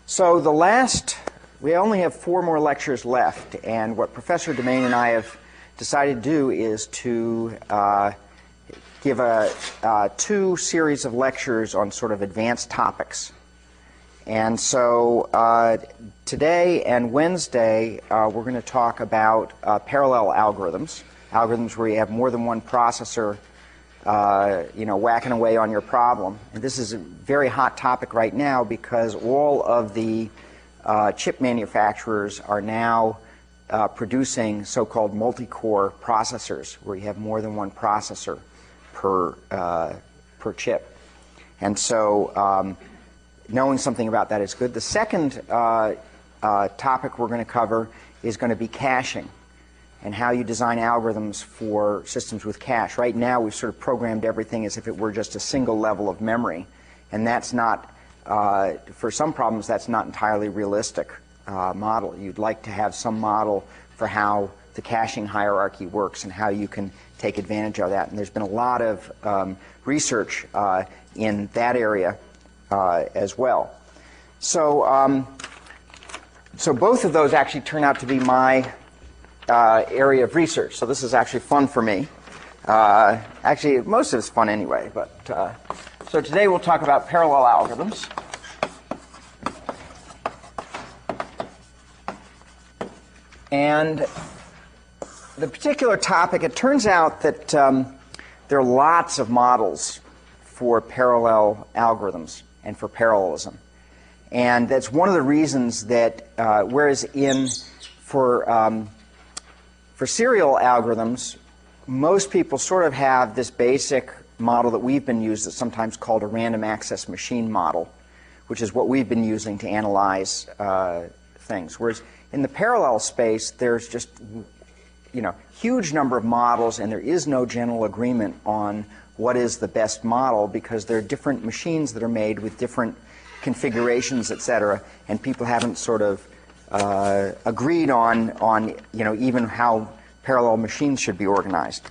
So we only have 4 more lectures left, and what Professor Demain and I have decided to do is to give 2 series of lectures on sort of advanced topics. And so today and Wednesday, we're going to talk about parallel algorithms where you have more than one processor whacking away on your problem. And this is a very hot topic right now because all of the chip manufacturers are now producing so-called multi-core processors where you have more than one processor per chip. And so knowing something about that is good. The second topic we're going to cover is going to be caching and how you design algorithms for systems with cache. Right now we've sort of programmed everything as if it were just a single level of memory, and that's not, for some problems, that's not entirely realistic model. You'd like to have some model for how the caching hierarchy works and how you can take advantage of that. And there's been a lot of research in that area as well. So, so both of those actually turn out to be my area of research. So this is actually fun for me. Actually, most of it's fun anyway. But so today we'll talk about parallel algorithms. And the particular topic, it turns out that there are lots of models for parallel algorithms and for parallelism. And that's one of the reasons that whereas for serial algorithms, most people sort of have this basic model that we've been using that's sometimes called a random access machine model, which is what we've been using to analyze things. Whereas in the parallel space, there's just huge number of models, and there is no general agreement on what is the best model because there are different machines that are made with different configurations, etc., and people haven't sort of agreed on even how parallel machines should be organized.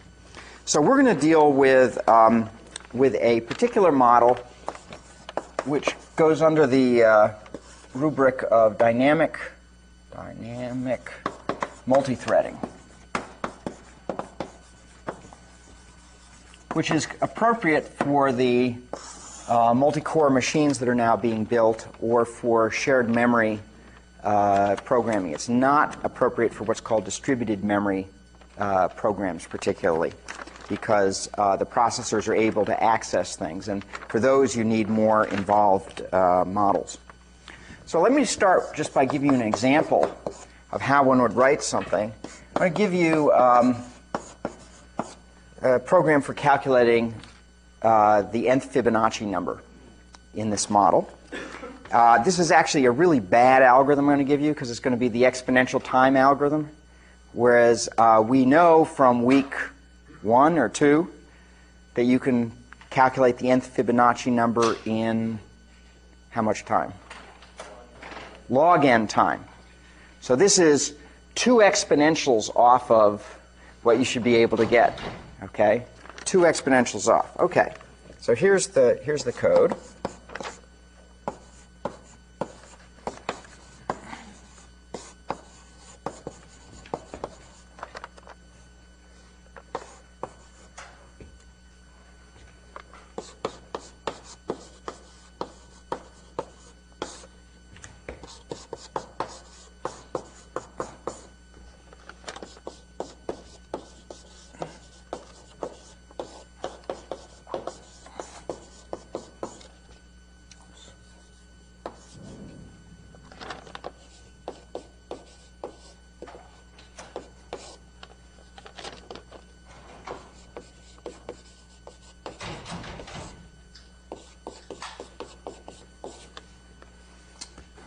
So we're going to deal with a particular model which goes under the rubric of dynamic multithreading, which is appropriate for the multi-core machines that are now being built or for shared memory programming. It's not appropriate for what's called distributed memory programs particularly because the processors are able to access things, and for those you need more involved models. So let me start just by giving you an example of how one would write something. I'm going to give you a program for calculating the nth Fibonacci number in this model. This is actually a really bad algorithm I'm going to give you because it's going to be the exponential time algorithm, whereas we know from week 1 or 2 that you can calculate the nth Fibonacci number in how much time? Log n time. So this is 2 exponentials off of what you should be able to get. Okay, 2 exponentials off. Okay, so here's the code.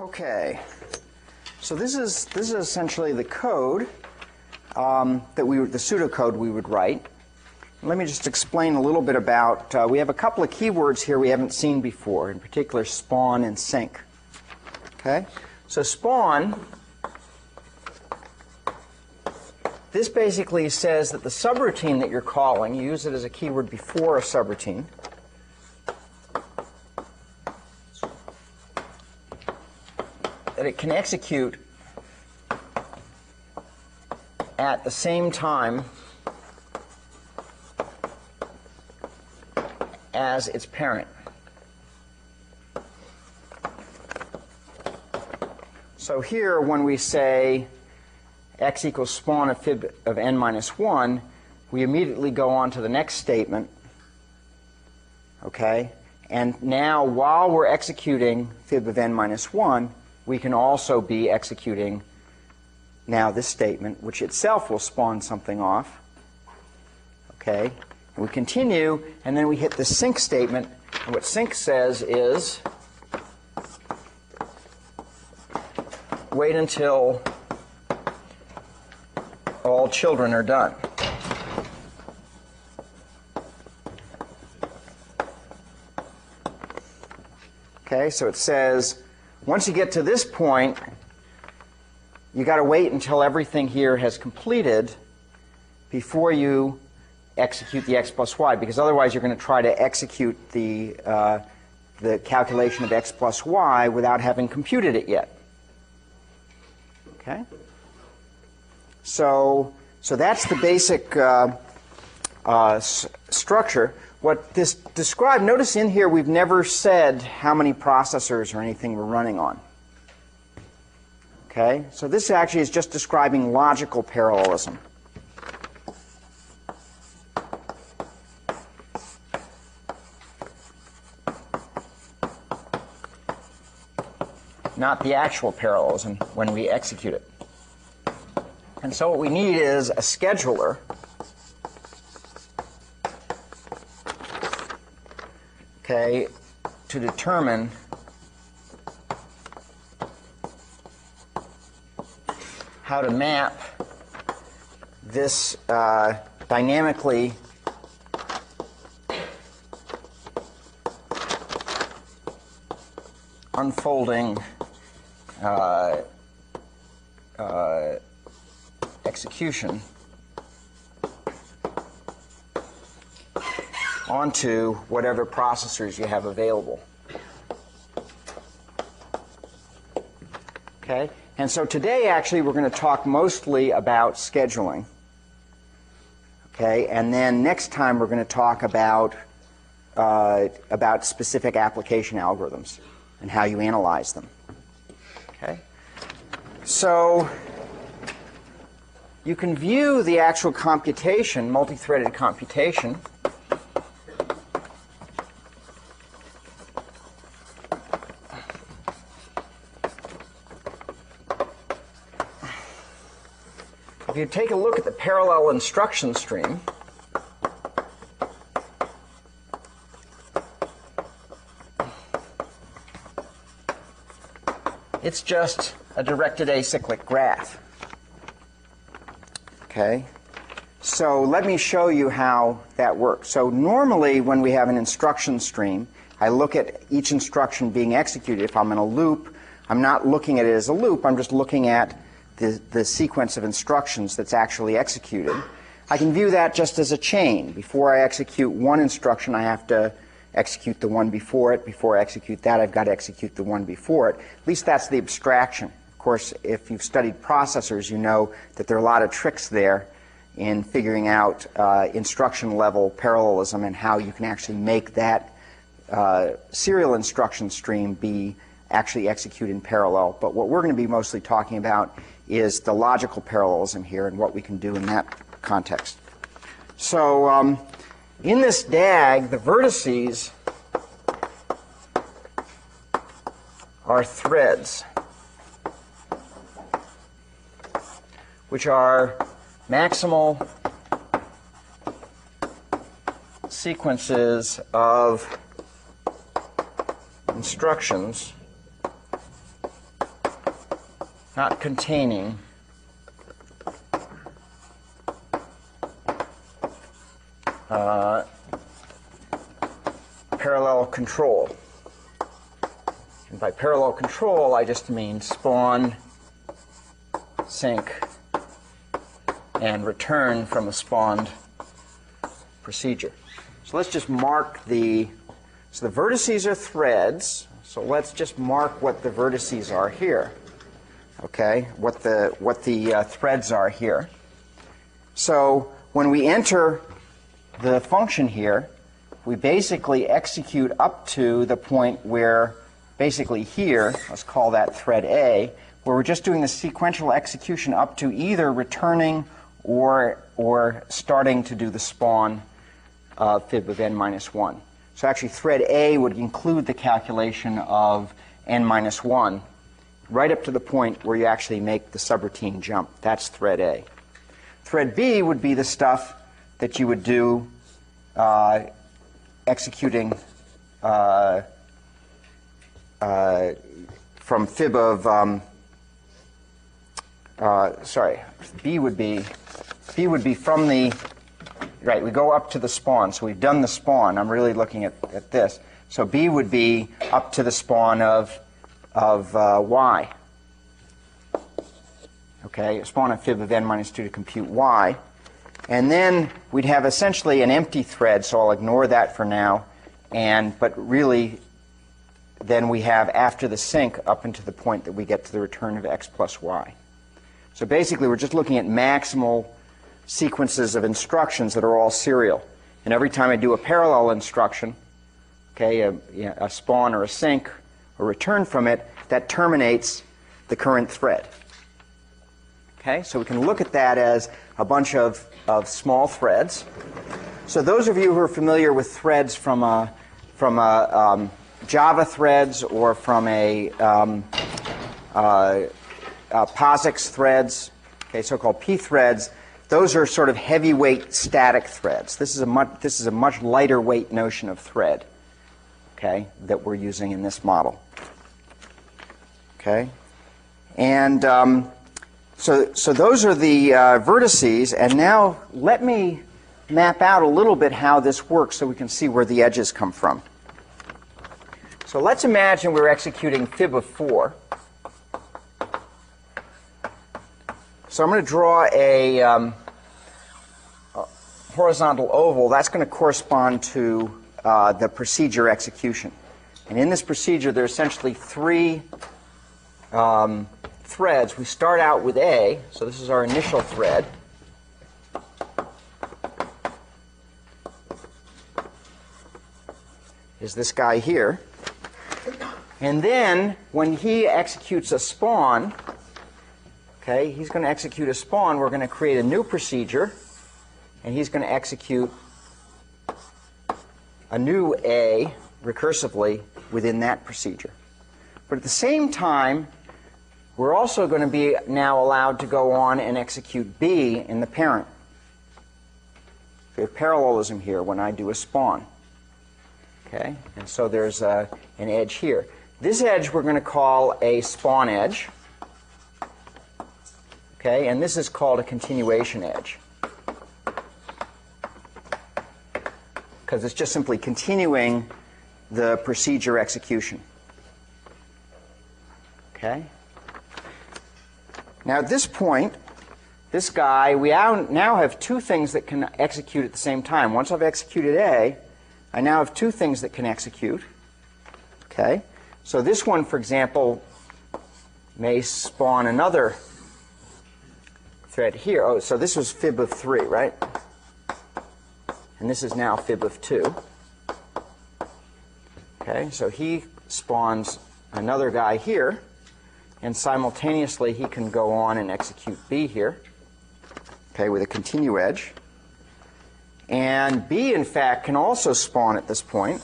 Okay, so this is essentially the code the pseudocode we would write. Let me just explain a little bit about. We have a couple of keywords here we haven't seen before, in particular spawn and sync. Okay, so spawn. This basically says that the subroutine that you're calling, you use it as a keyword before a subroutine. that it can execute at the same time as its parent. So here, when we say x equals spawn of fib of n minus 1, we immediately go on to the next statement. Okay? And now, while we're executing fib of n minus 1, we can also be executing now this statement, which itself will spawn something off. Okay? And we continue, and then we hit the sync statement. And what sync says is, wait until all children are done. Okay, so it says, once you get to this point, you got to wait until everything here has completed before you execute the x plus y, because otherwise you're going to try to execute the calculation of x plus y without having computed it yet. Okay? So that's the basic structure. What this described, notice in here we've never said how many processors or anything we're running on. Okay? So this actually is just describing logical parallelism. Not the actual parallelism when we execute it. And so what we need is a scheduler to determine how to map this dynamically unfolding execution onto whatever processors you have available. Okay? And so today, actually, we're going to talk mostly about scheduling. Okay? And then next time, we're going to talk about specific application algorithms and how you analyze them. Okay? So you can view the actual computation, multi-threaded computation, if you take a look at the parallel instruction stream, it's just a directed acyclic graph. Okay? So let me show you how that works. So normally when we have an instruction stream, I look at each instruction being executed. If I'm in a loop, I'm not looking at it as a loop, I'm just looking at the sequence of instructions that's actually executed. I can view that just as a chain. Before I execute one instruction, I have to execute the one before it. Before I execute that, I've got to execute the one before it. At least that's the abstraction. Of course, if you've studied processors, you know that there are a lot of tricks there in figuring out instruction-level parallelism and how you can actually make that serial instruction stream be actually executed in parallel. But what we're going to be mostly talking about is the logical parallelism here and what we can do in that context. So in this DAG, the vertices are threads, which are maximal sequences of instructions not containing parallel control. And by parallel control, I just mean spawn, sync, and return from a spawned procedure. So let's just mark so the vertices are threads, so let's just mark what the vertices are here. okay, what the threads are here. So when we enter the function here, we basically execute up to the point where basically here, let's call that thread A, where we're just doing the sequential execution up to either returning or starting to do the spawn of fib of n minus 1. So actually thread A would include the calculation of n minus 1 right up to the point where you actually make the subroutine jump. That's thread A. Thread B would be the stuff that you would do executing from fib of, B would be from the, right, we go up to the spawn. So we've done the spawn. I'm really looking at this. So B would be up to the spawn of y. Okay, spawn of fib of n minus 2 to compute y. And then we'd have essentially an empty thread, so I'll ignore that for now. But really, then we have after the sync up into the point that we get to the return of x plus y. So basically, we're just looking at maximal sequences of instructions that are all serial. And every time I do a parallel instruction, okay, a spawn or a sync or return from it, that terminates the current thread. Okay, so we can look at that as a bunch of small threads. So those of you who are familiar with threads from Java threads or from POSIX threads, okay, so-called P threads, those are sort of heavyweight static threads. This is a much lighter weight notion of thread, okay, that we're using in this model. Okay, and so those are the vertices, and now let me map out a little bit how this works so we can see where the edges come from. So let's imagine we're executing fib of 4. So I'm going to draw a horizontal oval. That's going to correspond to the procedure execution. And in this procedure, there are essentially 3 threads. We start out with A, so this is our initial thread. Is this guy here. And then when he executes a spawn, okay, he's going to execute a spawn. We're going to create a new procedure, and he's going to execute a new A recursively within that procedure. But at the same time, we're also going to be now allowed to go on and execute B in the parent. We have parallelism here when I do a spawn. Okay, and so there's an edge here. This edge we're going to call a spawn edge. Okay, and this is called a continuation edge, because it's just simply continuing the procedure execution. Okay. Now at this point, this guy, we now have 2 things that can execute at the same time. Once I've executed A, I now have 2 things that can execute. Okay. So this one, for example, may spawn another thread here. Oh, so this was fib of 3, right? And this is now fib of 2. Okay, so he spawns another guy here, and simultaneously he can go on and execute B here, okay, with a continue edge. And B, in fact, can also spawn at this point.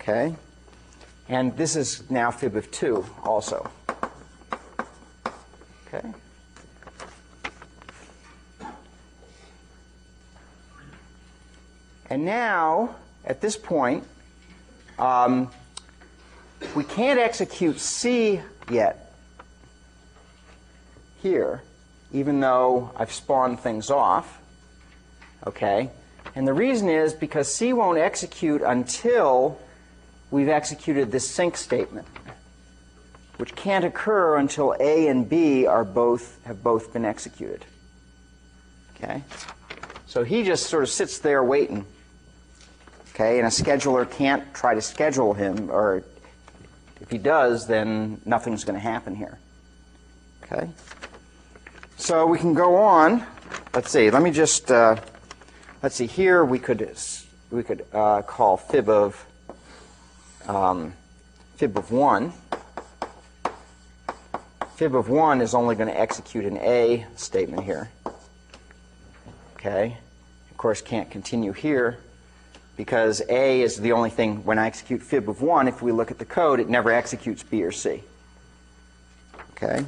Okay, and this is now fib of 2 also. Okay. And now, at this point, we can't execute C yet here, even though I've spawned things off. Okay, and the reason is because C won't execute until we've executed this sync statement, which can't occur until A and B have both been executed. Okay, so he just sort of sits there waiting. Okay, and a scheduler can't try to schedule him, or if he does, then nothing's going to happen here. Okay, so we can go on. Let's see. Let me just let's see. Here we could call fib of 1. Fib of 1 is only going to execute an A statement here. Okay, of course can't continue here, because A is the only thing. When I execute fib of 1, if we look at the code, it never executes B or C. Okay?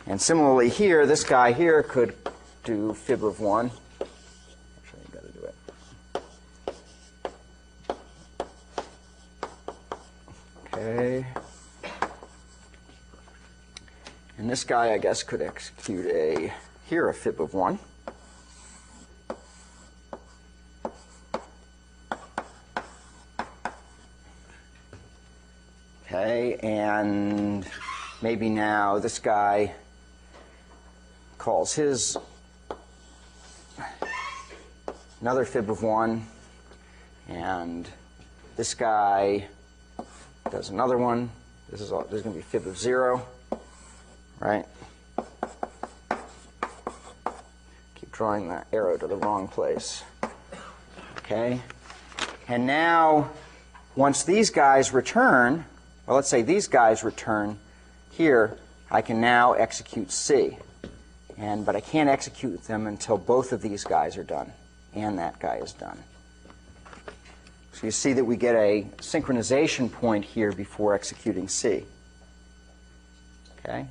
And similarly here, this guy here could do fib of 1. Actually, I've got to do it. Okay. And this guy, I guess, could execute a fib of 1. Okay, and maybe now this guy calls his another fib of 1, and this guy does another one. There's going to be fib of 0, right? Keep drawing that arrow to the wrong place. Okay, and now once these guys return, well, let's say these guys return here, I can now execute C. But I can't execute them until both of these guys are done and that guy is done. So you see that we get a synchronization point here before executing C. Okay?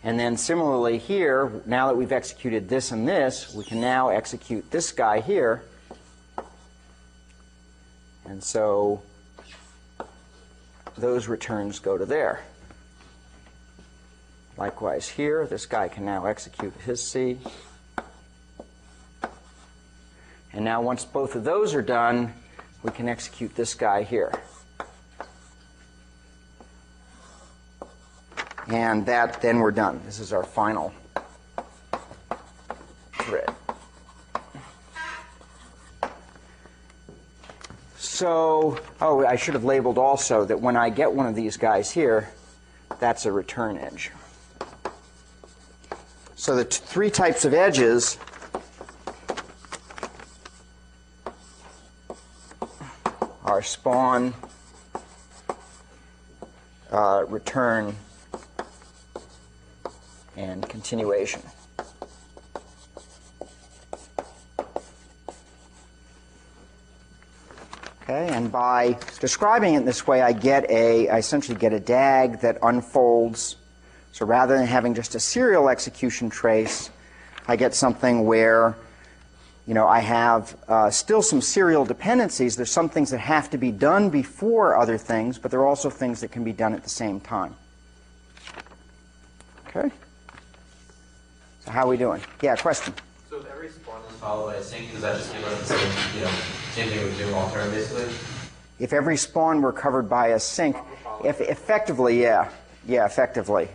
And then similarly here, now that we've executed this and this, we can now execute this guy here. And so those returns go to there. Likewise here, this guy can now execute his C. And now once both of those are done, we can execute this guy here. And then we're done. This is our final thread. So, oh, I should have labeled also that when I get one of these guys here, that's a return edge. So the three types of edges are spawn, return, and continuation. Okay, and by describing it this way, I essentially get a DAG that unfolds. So rather than having just a serial execution trace, I get something where, I have still some serial dependencies. There's some things that have to be done before other things, but there are also things that can be done at the same time. Okay? So how are we doing? Yeah, question? So if every spawn is followed by a sync, does that just give us the same, same thing we do all term, basically? If every spawn were covered by a sync, effectively, yeah. Yeah, effectively.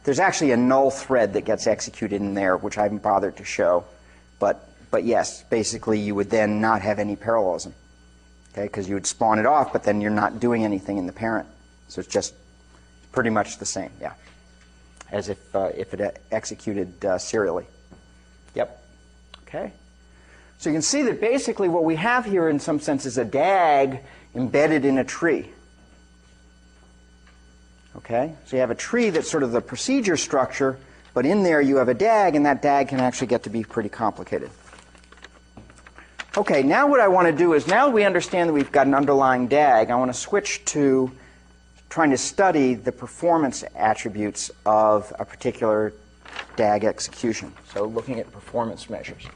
There's actually a null thread that gets executed in there, which I haven't bothered to show. But yes, basically you would then not have any parallelism. Okay, because you would spawn it off, but then you're not doing anything in the parent. So it's just pretty much the same, yeah, as if it executed serially. Yep. Okay. So you can see that basically what we have here in some sense is a DAG embedded in a tree. Okay? So you have a tree that's sort of the procedure structure, but in there you have a DAG, and that DAG can actually get to be pretty complicated. Okay, now what I want to do is, now that we understand that we've got an underlying DAG, I want to switch to trying to study the performance attributes of a particular DAG execution. So looking at performance measures.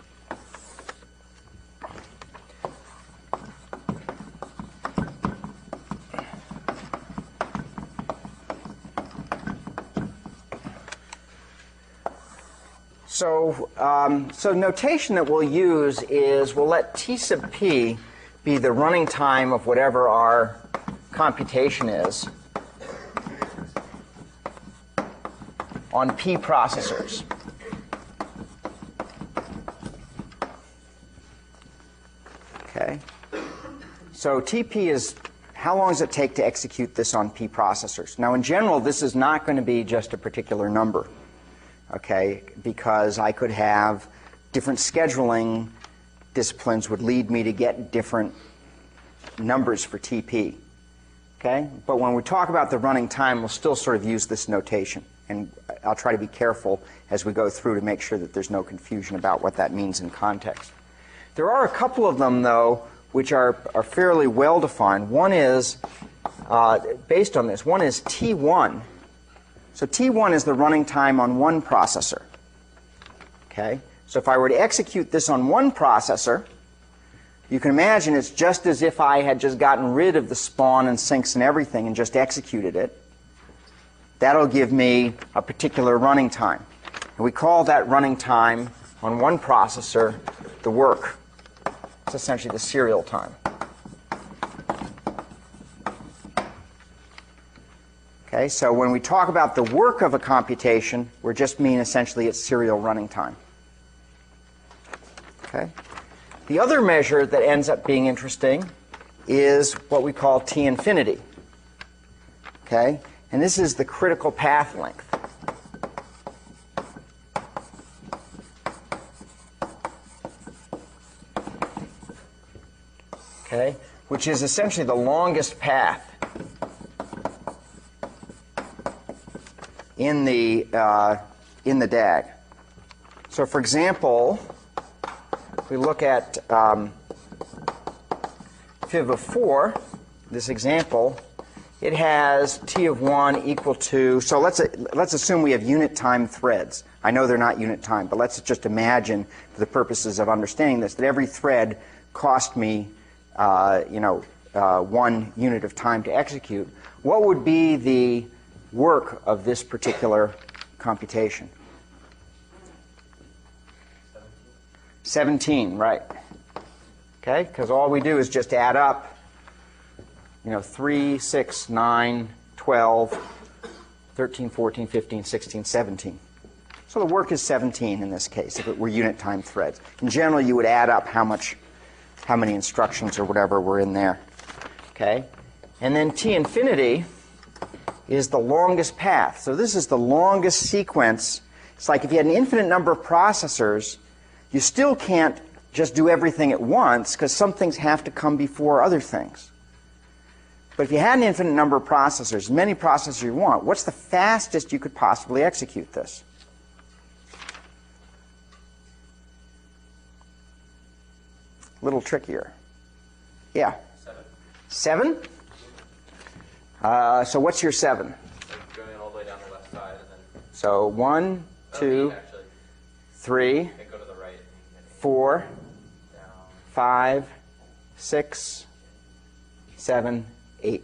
So notation that we'll use is we'll let T sub p be the running time of whatever our computation is on P processors. Okay. So TP is how long does it take to execute this on P processors? Now, in general, this is not going to be just a particular number, okay, because I could have different scheduling disciplines would lead me to get different numbers for TP, okay? But when we talk about the running time, we'll still sort of use this notation, and I'll try to be careful as we go through to make sure that there's no confusion about what that means in context. There are a couple of them, though, which are fairly well defined. One is, based on this, one is T1. So T1 is the running time on one processor. Okay? So if I were to execute this on one processor, you can imagine it's just as if I had just gotten rid of the spawn and sinks and everything and just executed it. That'll give me a particular running time. And we call that running time on one processor the work. It's essentially the serial time. Okay, so when we talk about the work of a computation, we just mean essentially its serial running time. Okay. The other measure that ends up being interesting is what we call T infinity. Okay, and this is the critical path length. Okay, which is essentially the longest path in the DAG. So, for example, if we look at fib of 4, this example, it has T of 1 equal to, so let's assume we have unit time threads. I know they're not unit time, but let's just imagine, for the purposes of understanding this, that every thread cost me 1 unit of time to execute. What would be the work of this particular computation? 17, right. Okay, because all we do is just add up, 3, 6, 9, 12, 13, 14, 15, 16, 17. So the work is 17 in this case, if it were unit time threads. In general, you would add up how many instructions or whatever were in there. Okay? And then T infinity is the longest path. So this is the longest sequence. It's like if you had an infinite number of processors, you still can't just do everything at once because some things have to come before other things. But if you had an infinite number of processors, as many processors you want, what's the fastest you could possibly execute this? A little trickier. Yeah? 7. 7? So what's your 7? Like going all the way down the left side and then... So 1, 2, 3, And go to the right. 4, Down. 5, 6, 7, 8.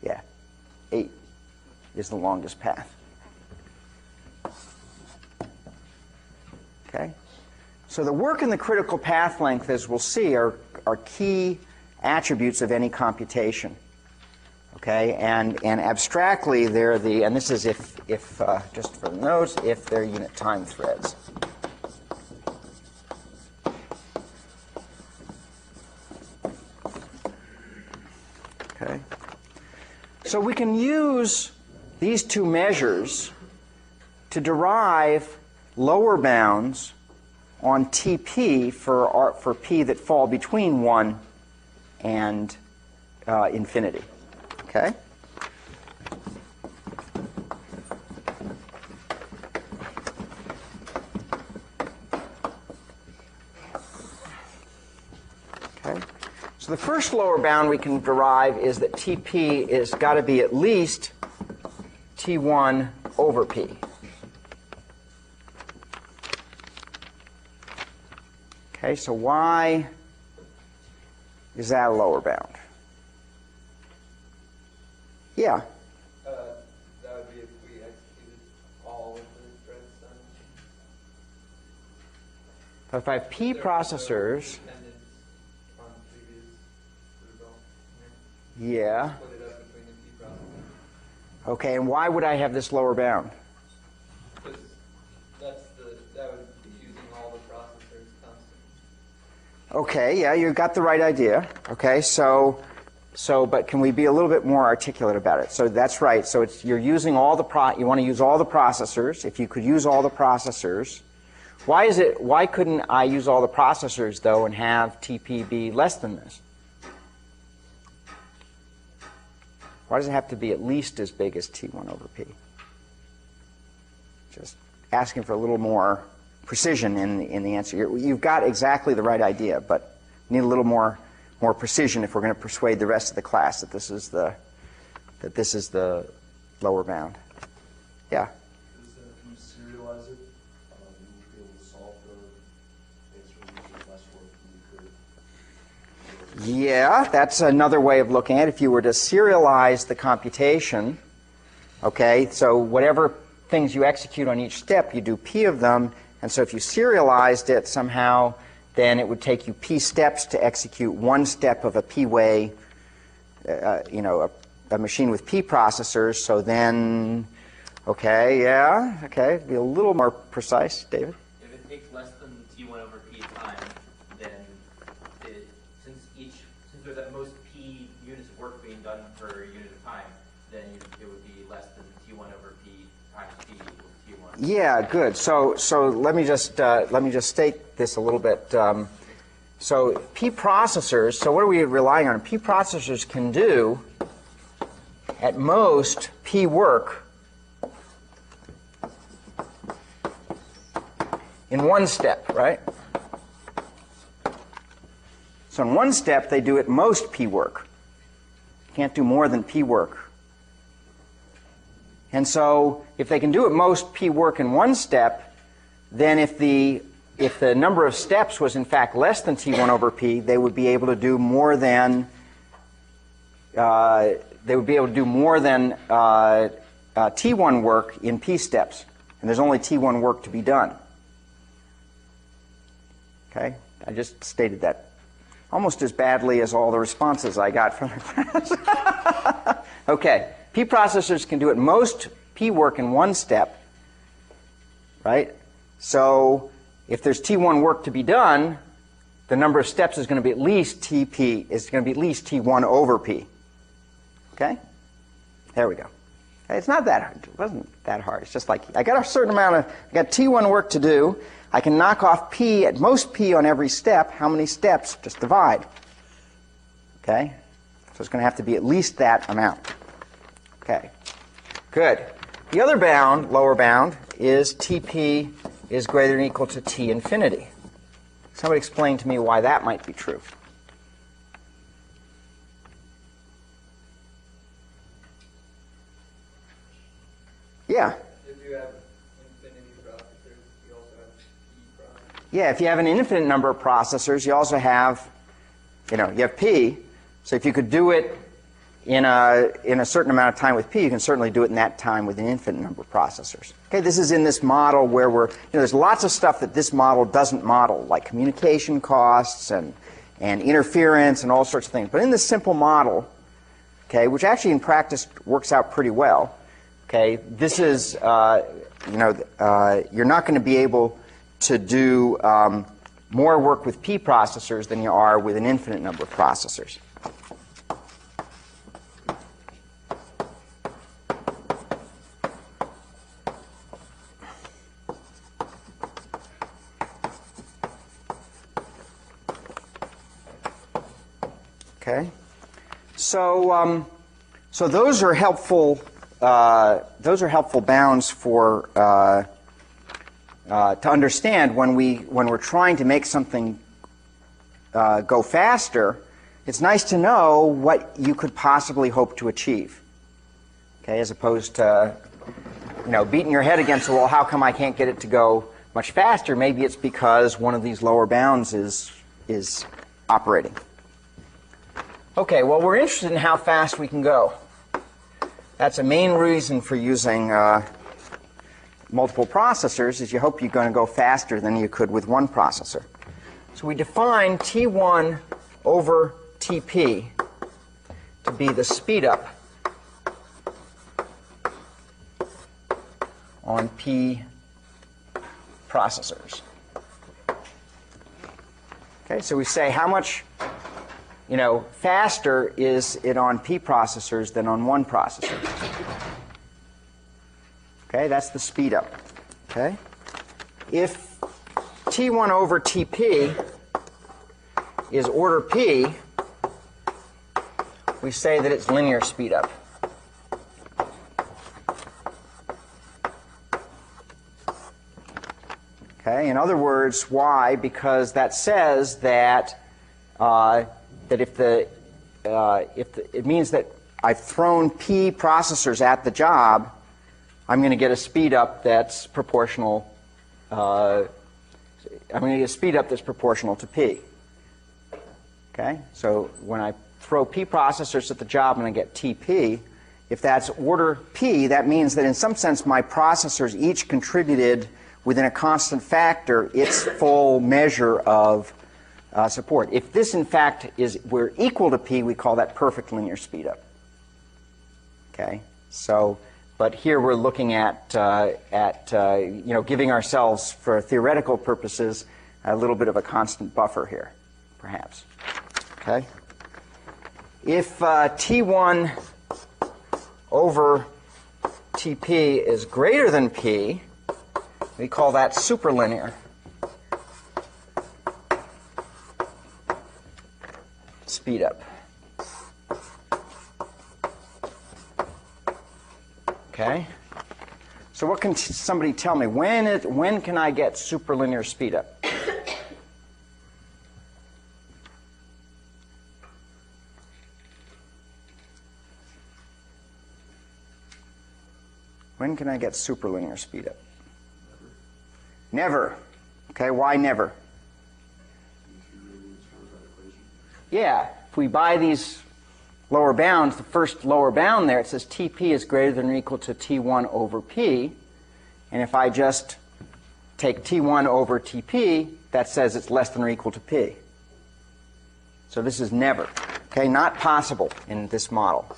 Yeah. 8 is the longest path. Okay? So the work and the critical path length, as we'll see, are key attributes of any computation. Okay? And abstractly, they're the, and this is if just for the notes, if they're unit time threads. Okay? So we can use these two measures to derive lower bounds on TP for P that fall between 1 and infinity. Okay? Okay? So the first lower bound we can derive is that TP is got to be at least T1 over P. Okay, so why is that a lower bound? Yeah. That would be if we executed all infinite threads then. So if I have P processors, Dependence on previous result. yeah. Split it up between the P processors. Okay, and why would I have this lower bound? Because that would be using all the processors constantly. Okay, yeah, you got the right idea. Okay, so but can we be a little bit more articulate about it? So that's right. So you're using all the you want to use all the processors. If you could use all the processors, why couldn't I use all the processors though and have TP be less than this? Why does it have to be at least as big as T1 over P? Just asking for a little more precision in the answer. You've got exactly the right idea, but need a little more precision if we're going to persuade the rest of the class that this is the lower bound. Yeah. If you serialize it, you will be able to solve the answer using less work than you could. Yeah, that's another way of looking at it. If you were to serialize the computation, okay, so whatever things you execute on each step, you do P of them, and so if you serialized it somehow, then it would take you P steps to execute one step of a P-way, a machine with P processors. So then, okay, be a little more precise, David. If it takes less than T1 over P time, then since there's at most P units of work being done per unit of time, then it would be less than T1 over P times P equals T1. Yeah, good. So let me just state this a little bit. So P processors. So what are we relying on? P processors can do at most P work in one step, right? So in one step, they do at most P work. Can't do more than P work. And so if they can do at most P work in one step, then if the number of steps was in fact less than T1 over P, they would be able to do more than T1 work in P steps. And there's only T1 work to be done. Okay? I just stated that almost as badly as all the responses I got from the class. Okay. P processors can do at most P work in one step, right? So if there's T1 work to be done, the number of steps is going to be at least TP, is going to be at least T1 over P. Okay? There we go. Okay, it's not that hard. It wasn't that hard. It's just like I got a certain amount of, I got T1 work to do. I can knock off P, at most P on every step. How many steps? Just divide. Okay? So it's going to have to be at least that amount. Okay, good. The other bound, lower bound, is TP is greater than or equal to T infinity. Somebody explain to me why that might be true. Yeah. If you have infinity processors, you also have P processors. Yeah, if you have an infinite number of processors, you also have, you have P. So if you could do it in a certain amount of time with P, you can certainly do it in that time with an infinite number of processors. Okay, this is in this model where there's lots of stuff that this model doesn't model, like communication costs and interference and all sorts of things. But in this simple model, okay, which actually in practice works out pretty well, okay, this is, you're not going to be able to do more work with P processors than you are with an infinite number of processors. Okay, so those are helpful. Those are helpful bounds for to understand when we're trying to make something go faster. It's nice to know what you could possibly hope to achieve. Okay, as opposed to beating your head against the wall. How come I can't get it to go much faster? Maybe it's because one of these lower bounds is operating. Okay, well, we're interested in how fast we can go. That's a main reason for using multiple processors, is you hope you're going to go faster than you could with one processor. So we define T1 over TP to be the speed up on P processors. Okay, so we say how much faster is it on P processors than on one processor. Okay, that's the speed up. Okay? If T1 over Tp is order P, we say that it's linear speed up. Okay, in other words, why? Because that says that it means that I've thrown P processors at the job, I'm going to get a speed up that's proportional. I'm going to get a speed up that's proportional to P. Okay, so when I throw P processors at the job and I get TP, if that's order P, that means that in some sense my processors each contributed within a constant factor its full measure of support. If this in fact we're equal to P, we call that perfect linear speed up. Okay, so but here we're looking at giving ourselves, for theoretical purposes, a little bit of a constant buffer here, perhaps. Okay, if T1 over Tp is greater than P, we call that superlinear speed up. Okay, so what can somebody tell me? When can I get superlinear speed up? When can I get superlinear speed up? Never. Okay, why never? Yeah, if we buy these lower bounds, the first lower bound there, it says Tp is greater than or equal to T1 over P. And if I just take T1 over Tp, that says it's less than or equal to P. So this is never. Okay, not possible in this model.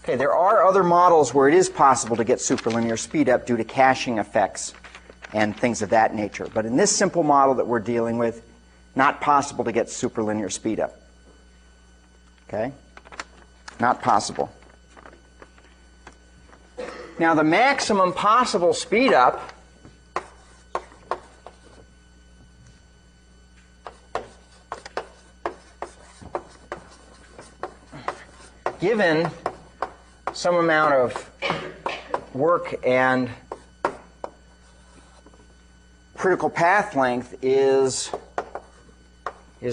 Okay, there are other models where it is possible to get superlinear speed up due to caching effects and things of that nature. But in this simple model that we're dealing with, not possible to get superlinear speed up. Okay? Not possible. Now the maximum possible speed up given some amount of work and critical path length is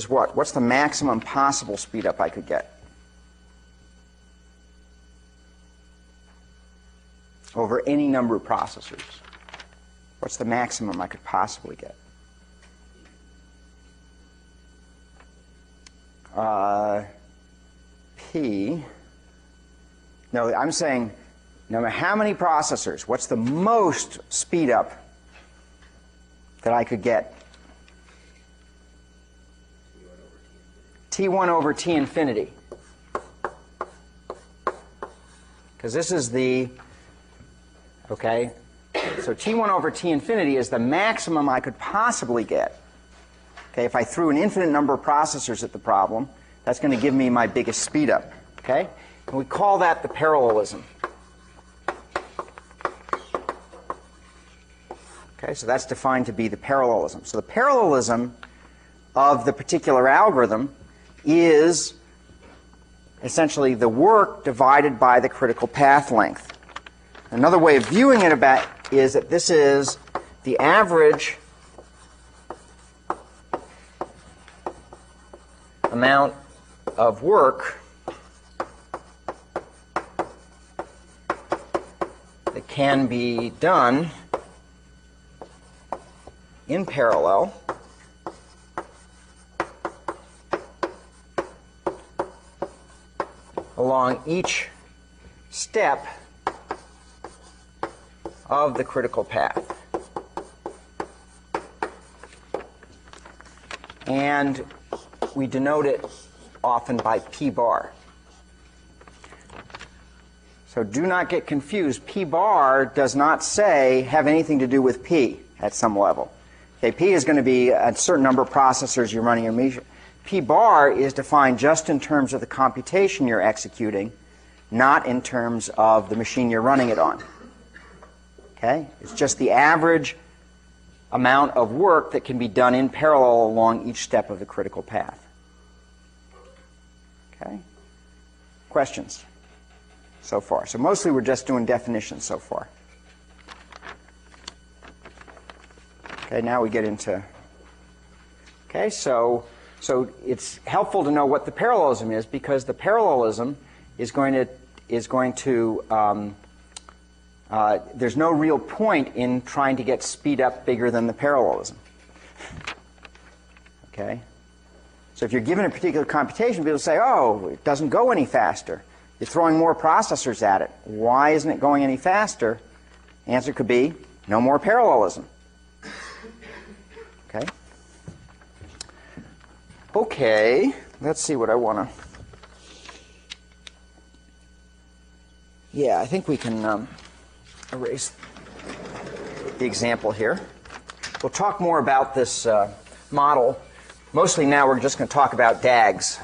what? What's the maximum possible speed up I could get? Over any number of processors. What's the maximum I could possibly get? P. No, I'm saying no matter how many processors, what's the most speed up that I could get? T1 over T infinity. Because this is the, okay, so T1 over T infinity is the maximum I could possibly get. Okay, if I threw an infinite number of processors at the problem, that's going to give me my biggest speed up. Okay, and we call that the parallelism. Okay, so that's defined to be the parallelism. So the parallelism of the particular algorithm is essentially the work divided by the critical path length. Another way of viewing it is that this is the average amount of work that can be done in parallel along each step of the critical path. And we denote it often by P bar. So do not get confused. P bar does not have anything to do with P. at some level. Okay, P is going to be a certain number of processors you're running your machine. P bar is defined just in terms of the computation you're executing, not in terms of the machine you're running it on. Okay? It's just the average amount of work that can be done in parallel along each step of the critical path. Okay? Questions so far? So mostly we're just doing definitions so far. Okay, now we get into... Okay, so it's helpful to know what the parallelism is, because the parallelism is going to there's no real point in trying to get speed up bigger than the parallelism. Okay? So if you're given a particular computation, people say, oh, it doesn't go any faster. You're throwing more processors at it. Why isn't it going any faster? The answer could be no more parallelism. Okay? Okay, let's see what I want to... Yeah, I think we can erase the example here. We'll talk more about this model. Mostly now we're just going to talk about DAGs.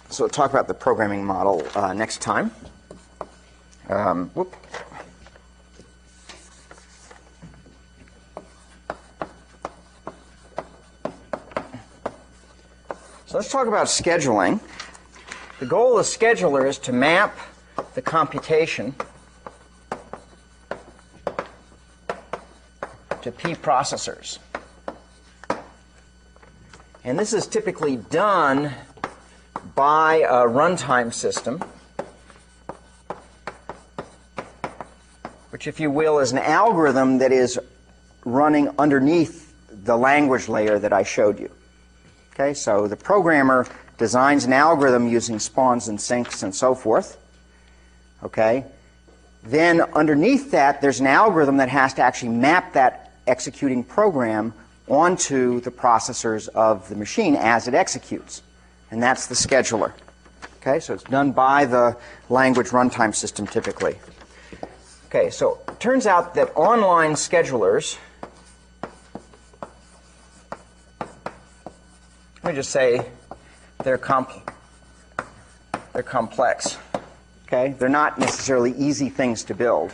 So we'll talk about the programming model next time. So let's talk about scheduling. The goal of the scheduler is to map the computation to P processors. And this is typically done by a runtime system, which, if you will, is an algorithm that is running underneath the language layer that I showed you. Okay, so the programmer designs an algorithm using spawns and sinks and so forth. Okay, then underneath that, there's an algorithm that has to actually map that executing program onto the processors of the machine as it executes. And that's the scheduler. Okay, so it's done by the language runtime system typically. Okay, so it turns out that online schedulers, let me just say they're complex. Okay, they're not necessarily easy things to build.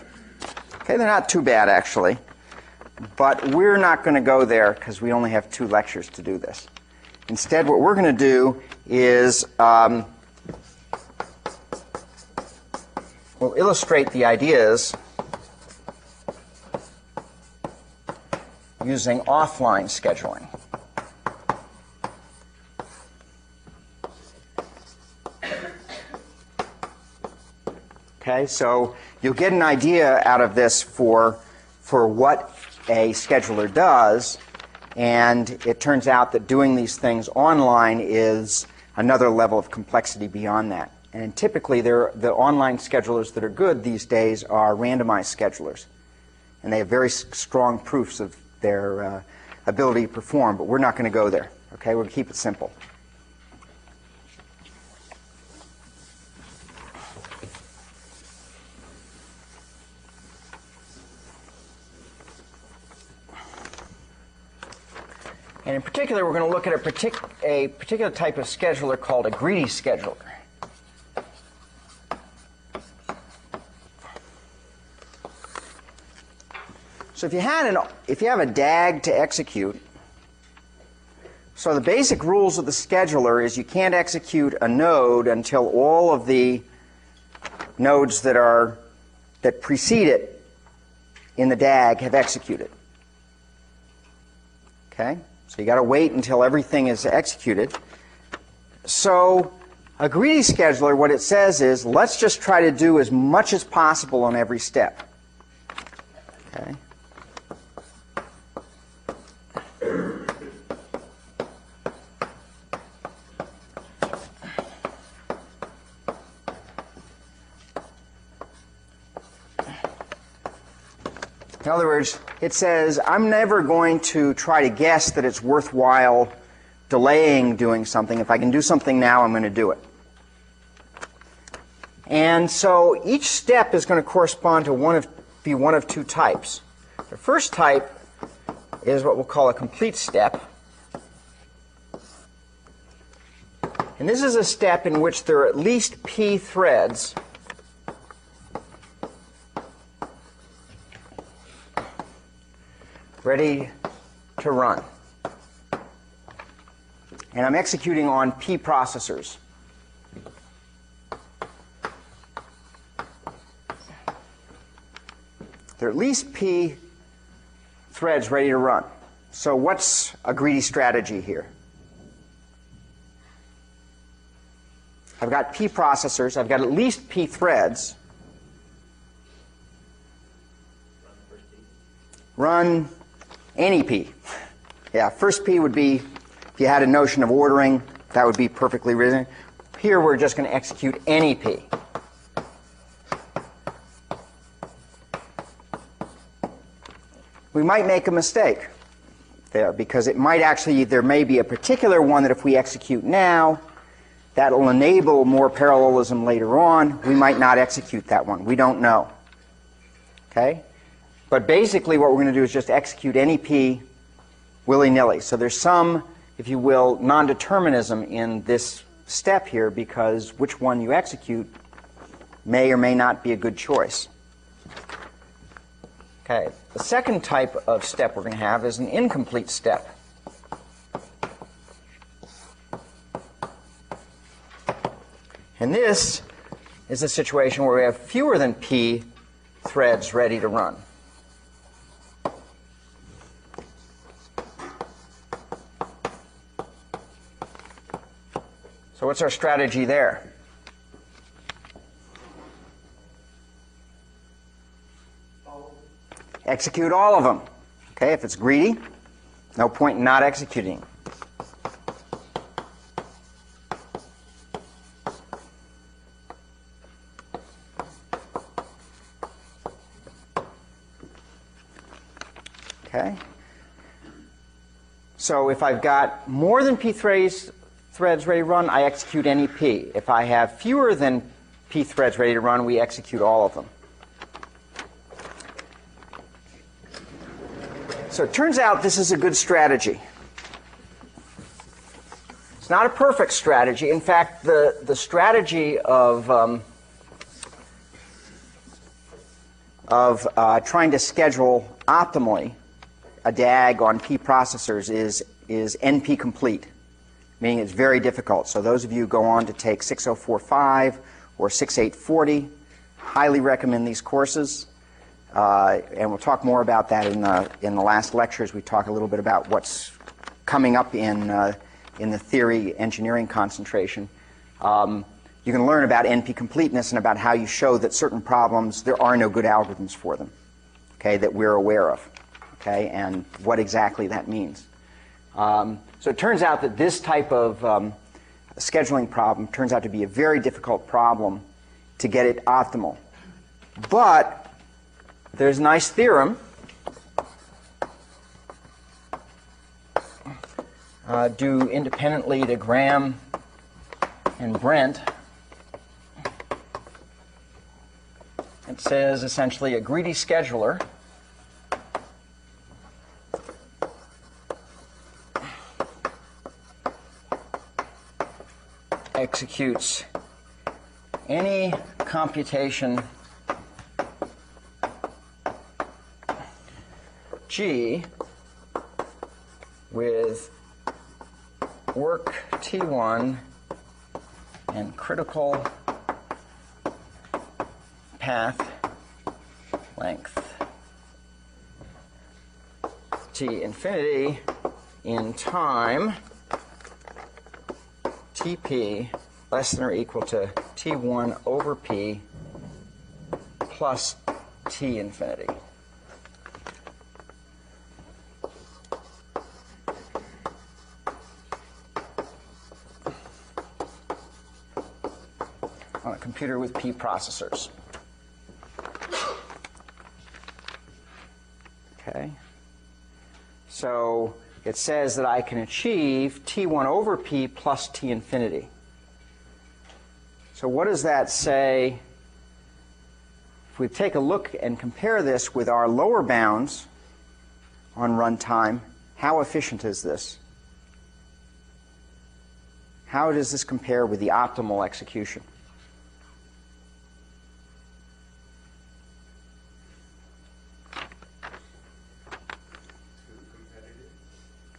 Okay, they're not too bad actually. But we're not going to go there because we only have 2 lectures to do this. Instead, what we're going to do is we'll illustrate the ideas using offline scheduling. Okay, so you'll get an idea out of this for what a scheduler does, and it turns out that doing these things online is another level of complexity beyond that. And typically, the online schedulers that are good these days are randomized schedulers, and they have very strong proofs of their ability to perform, but we're not going to go there. Okay, we're going to keep it simple. And in particular, we're going to look at a particular type of scheduler called a greedy scheduler. So if you have a DAG to execute, so the basic rules of the scheduler is you can't execute a node until all of the nodes that precede it in the DAG have executed. Okay? So you got to wait until everything is executed. So a greedy scheduler, what it says is, let's just try to do as much as possible on every step. Okay? In other words, it says, I'm never going to try to guess that it's worthwhile delaying doing something. If I can do something now, I'm going to do it. And so each step is going to correspond to one of be one of two types. The first type is what we'll call a complete step. And this is a step in which there are at least p threads ready to run. And I'm executing on p processors. There are at least p threads ready to run. So what's a greedy strategy here? I've got p processors. I've got at least p threads. Run any p. Yeah, first p would be, if you had a notion of ordering, that would be perfectly reasonable. Here we're just going to execute any p. We might make a mistake there because it might actually, there may be a particular one that if we execute now, that will enable more parallelism later on. We might not execute that one. We don't know. Okay? But basically what we're going to do is just execute any p willy-nilly. So there's some, if you will, non-determinism in this step here because which one you execute may or may not be a good choice. Okay, the second type of step we're going to have is an incomplete step. And this is a situation where we have fewer than p threads ready to run. So what's our strategy there? Execute all of them. Okay, if it's greedy, no point in not executing. Okay. So if I've got more than p threads ready to run, I execute any p. If I have fewer than p threads ready to run, we execute all of them. So it turns out this is a good strategy. It's not a perfect strategy. In fact, the strategy of trying to schedule optimally a DAG on P processors is NP complete, meaning it's very difficult. So those of you who go on to take 6045 or 6840, highly recommend these courses. And we'll talk more about that in the last lectures. We talk a little bit about what's coming up in the theory engineering concentration. You can learn about NP completeness and about how you show that certain problems, there are no good algorithms for them, okay, that we're aware of, okay, and what exactly that means. So it turns out that this type of scheduling problem turns out to be a very difficult problem to get it optimal. But there's a nice theorem due independently to Graham and Brent. It says essentially a greedy scheduler executes any computation G with work T1 and critical path length T infinity in time Tp less than or equal to T1 over P plus T infinity. On a computer with P processors. Okay. So it says that I can achieve T1 over P plus T infinity. So what does that say if we take a look and compare this with our lower bounds on runtime, how efficient is this? How does this compare with the optimal execution?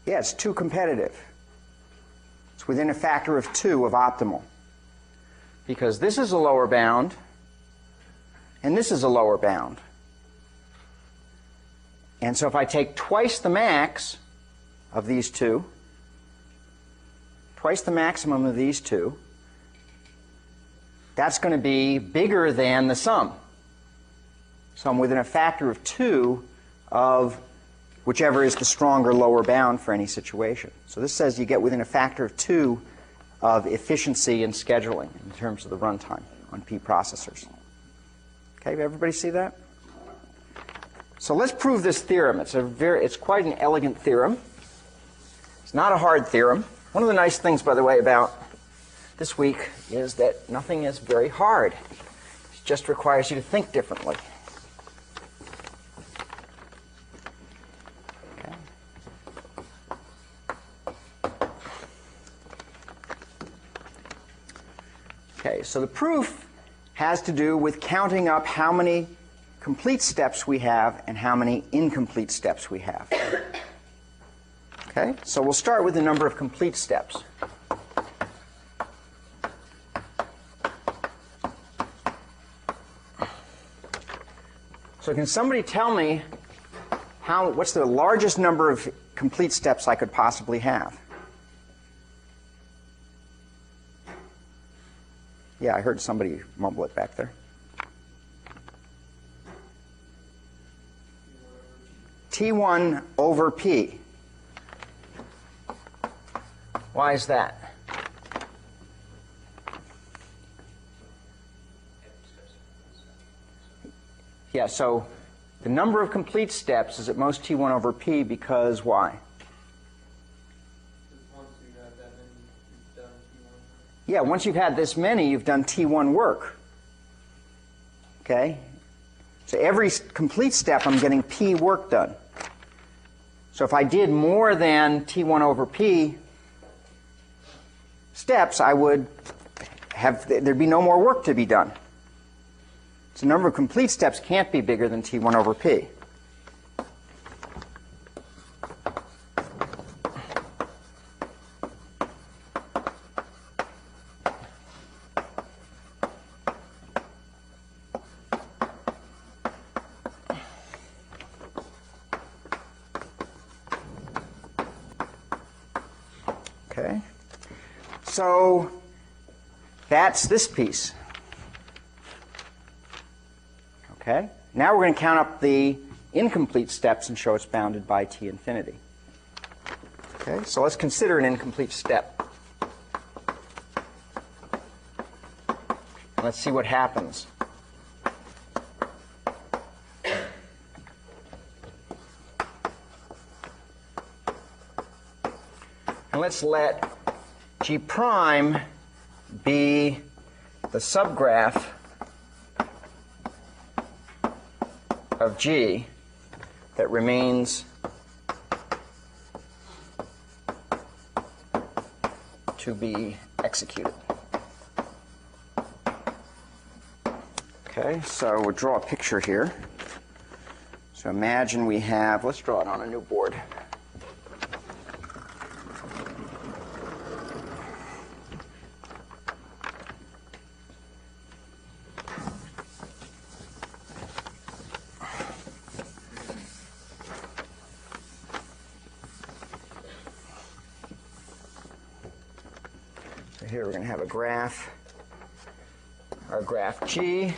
Yeah, it's too competitive. It's within a factor of 2 of optimal. Because this is a lower bound, and this is a lower bound. And so if I take twice the max of these two, twice the maximum of these two, that's going to be bigger than the sum. So I'm within a factor of 2 of whichever is the stronger lower bound for any situation. So this says you get within a factor of 2 of efficiency in scheduling in terms of the runtime on P processors. Okay, everybody see that? So let's prove this theorem. It's quite an elegant theorem. It's not a hard theorem. One of the nice things, by the way, about this week is that nothing is very hard. It just requires you to think differently. Okay, so the proof has to do with counting up how many complete steps we have and how many incomplete steps we have. Okay, so we'll start with the number of complete steps. So can somebody tell me what's the largest number of complete steps I could possibly have? Yeah, I heard somebody mumble it back there. T1 over P. Why is that? Yeah, so the number of complete steps is at most T1 over P because why? Yeah, once you've had this many, you've done T1 work. Okay? So every complete step, I'm getting P work done. So if I did more than T1 over P steps, there'd be no more work to be done. So the number of complete steps can't be bigger than T1 over P. Okay, so that's this piece. Okay, now we're going to count up the incomplete steps and show it's bounded by T infinity. Okay, so let's consider an incomplete step. Let's see what happens. And let's let G prime be the subgraph of G that remains to be executed. Okay, so we'll draw a picture here. So imagine we have, let's draw it on a new board. Here we're going to have a graph, our graph G.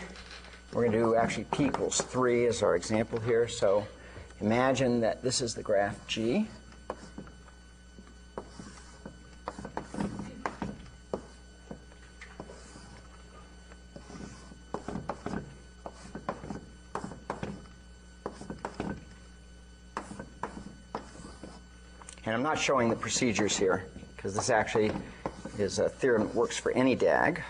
We're going to do actually P equals 3 as our example here. So imagine that this is the graph G. And I'm not showing the procedures here because this actually is a theorem that works for any DAG.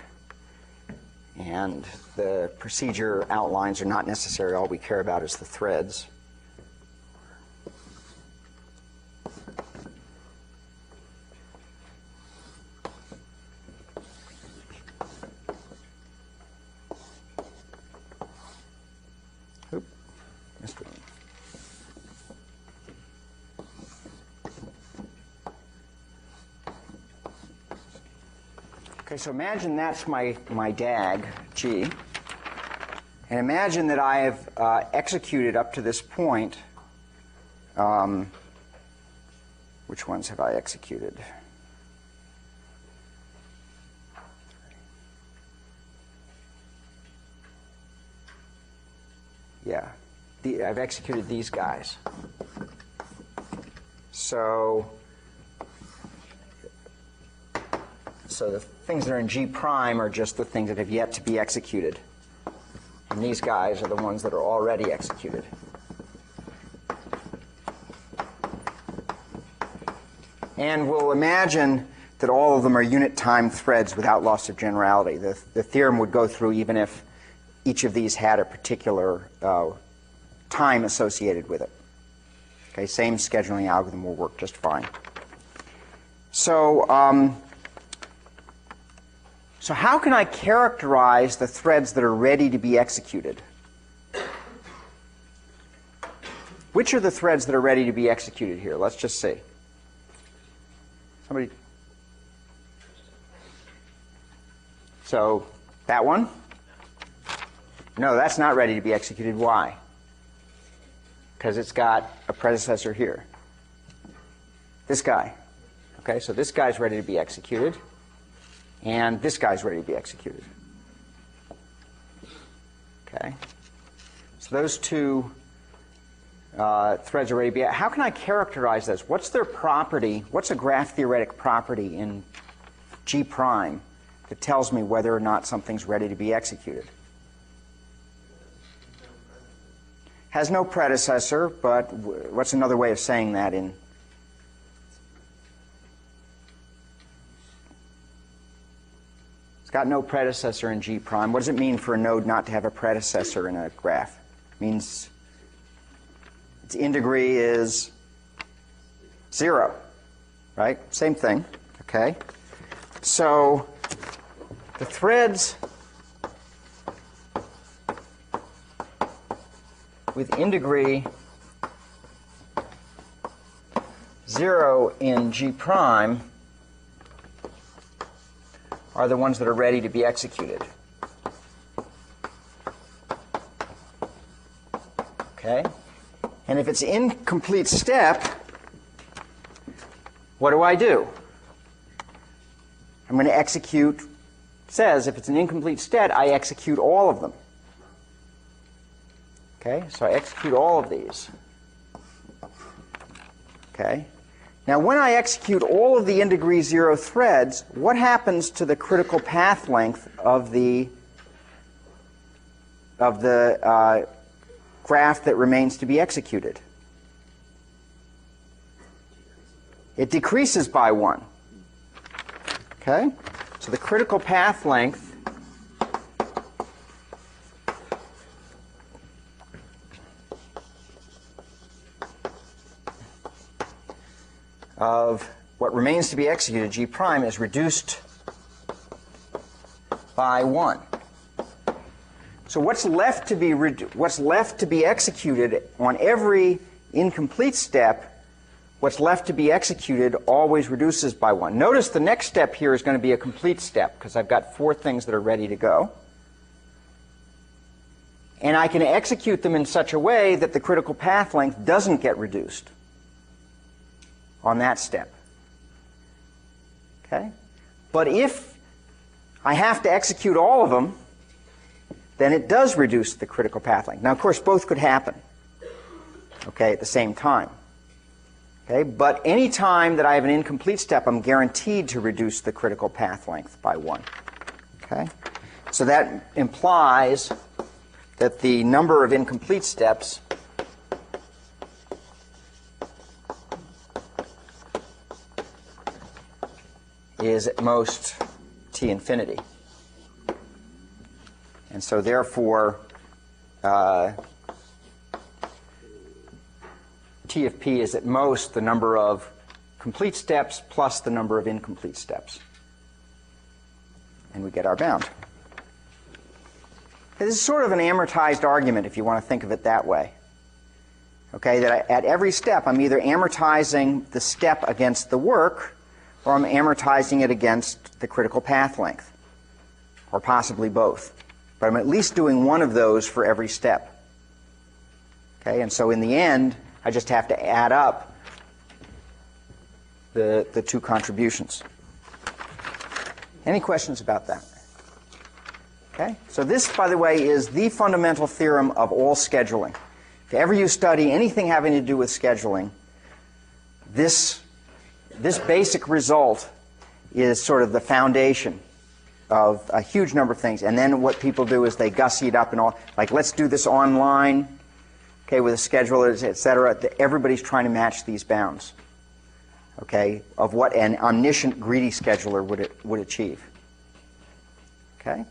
And the procedure outlines are not necessary. All we care about is the threads. Oop, missed one. Okay, so imagine that's my DAG, G. And imagine that I have executed up to this point. Which ones have I executed? Yeah, I've executed these guys. So the things that are in G prime are just the things that have yet to be executed. And these guys are the ones that are already executed. And we'll imagine that all of them are unit time threads without loss of generality. The theorem would go through even if each of these had a particular time associated with it. Okay, same scheduling algorithm will work just fine. So how can I characterize the threads that are ready to be executed? Which are the threads that are ready to be executed here? Let's just see. Somebody. So that one? No, that's not ready to be executed. Why? Because it's got a predecessor here. This guy. Okay, so this guy's ready to be executed. And this guy's ready to be executed. Okay. So those two threads are ready to be. How can I characterize this? What's their property? What's a graph theoretic property in G prime that tells me whether or not something's ready to be executed? Has no predecessor, but what's another way of saying that in? It's got no predecessor in G prime. What does it mean for a node not to have a predecessor in a graph? It means its integree is 0, right? Same thing, okay? So the threads with integree 0 in G prime are the ones that are ready to be executed. Okay? And if it's incomplete step, what do? I'm going to execute, says if it's an incomplete step, I execute all of them. Okay, so I execute all of these. Okay. Now when I execute all of the integree 0 threads, what happens to the critical path length of the graph that remains to be executed? It decreases by 1. Okay? So the critical path length of what remains to be executed, G prime, is reduced by 1. So what's left to be executed on every incomplete step, what's left to be executed always reduces by 1. Notice the next step here is going to be a complete step because I've got 4 things that are ready to go. And I can execute them in such a way that the critical path length doesn't get reduced on that step. Okay? But if I have to execute all of them, then it does reduce the critical path length. Now, of course, both could happen, okay, at the same time. Okay? But any time that I have an incomplete step, I'm guaranteed to reduce the critical path length by 1. Okay? So that implies that the number of incomplete steps is at most t infinity. And so therefore, T of P is at most the number of complete steps plus the number of incomplete steps. And we get our bound. This is sort of an amortized argument if you want to think of it that way. Okay, that at every step I'm either amortizing the step against the work or I'm amortizing it against the critical path length, or possibly both. But I'm at least doing one of those for every step. Okay, and so in the end, I just have to add up the two contributions. Any questions about that? Okay, so this, by the way, is the fundamental theorem of all scheduling. If ever you study anything having to do with scheduling, this basic result is sort of the foundation of a huge number of things. And then what people do is they gussy it up and all, like, let's do this online, okay, with a scheduler, et cetera. Everybody's trying to match these bounds, okay, of what an omniscient, greedy scheduler would achieve. Okay?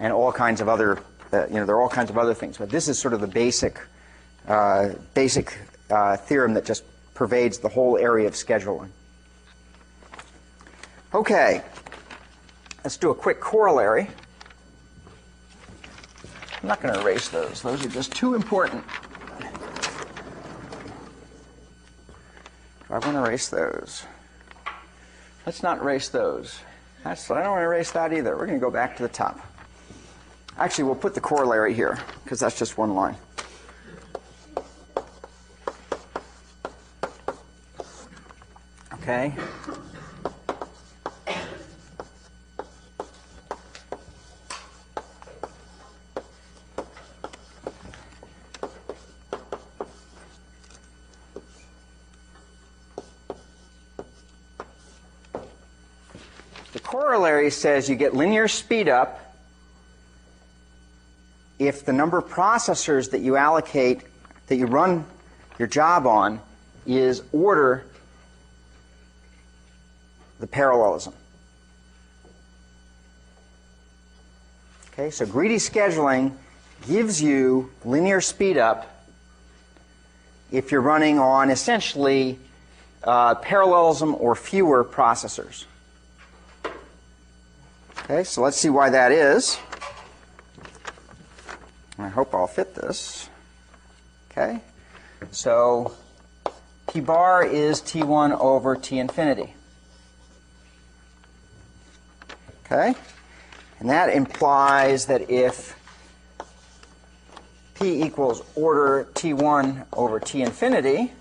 And all kinds of other, there are all kinds of other things. But this is sort of the basic theorem that just pervades the whole area of scheduling. Okay. Let's do a quick corollary. I'm not going to erase those. Those are just too important. I want to erase those. Let's not erase those. I don't want to erase that either. We're going to go back to the top. Actually, we'll put the corollary here, because that's just one line. Okay. The corollary says you get linear speed up if the number of processors that you allocate, that you run your job on, is order the parallelism. Okay, so greedy scheduling gives you linear speed up if you're running on essentially parallelism or fewer processors. Okay, so let's see why that is. I hope I'll fit this. Okay, so T bar is T1 over T infinity. Okay, and that implies that if P equals order T1 over T infinity,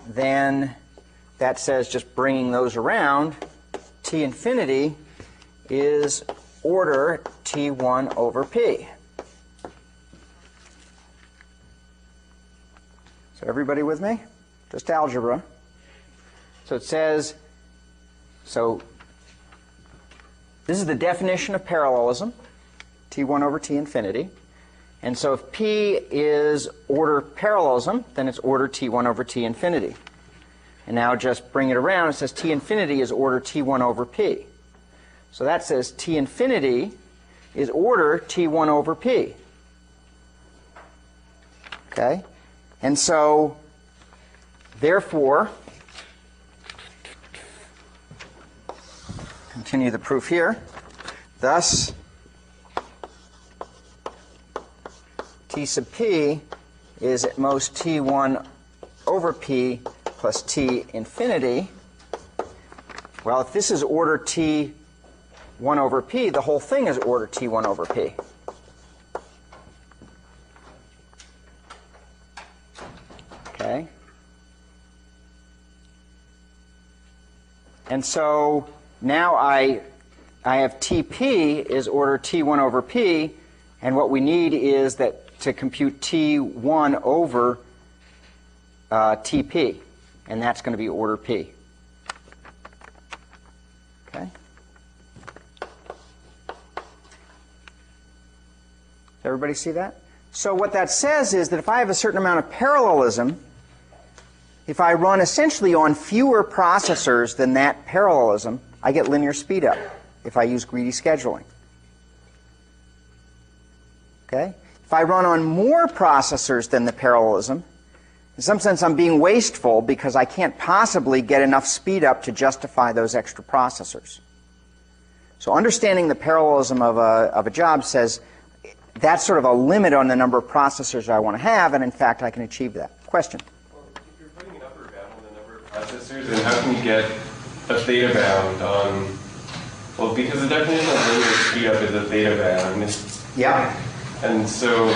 then that says, just bringing those around, T infinity is order T1 over P. So everybody with me? Just algebra. So it says, so this is the definition of parallelism, T1 over T infinity. And so if P is order parallelism, then it's order T1 over T infinity. And now just bring it around, it says T infinity is order T1 over P. So that says T infinity is order T1 over P. Okay? And so, therefore, continue the proof here. Thus, T sub P is at most T1 over P plus T infinity. Well, if this is order T1 over P, the whole thing is order T1 over P. Okay? And so now I have TP is order T1 over P, and what we need is that to compute T1 over TP, and that's going to be order P. Okay? Everybody see that? So what that says is that if I have a certain amount of parallelism, if I run essentially on fewer processors than that parallelism, I get linear speed up. if I use greedy scheduling. Okay? If I run on more processors than the parallelism, in some sense I'm being wasteful because I can't possibly get enough speed up to justify those extra processors. So understanding the parallelism of a job says that's sort of a limit on the number of processors I want to have, and in fact I can achieve that. Question? Well, if you're putting an upper bound on the number of processors, then how can you get a theta bound on, well, because the definition of linear speed up is a theta bound. Yeah. And so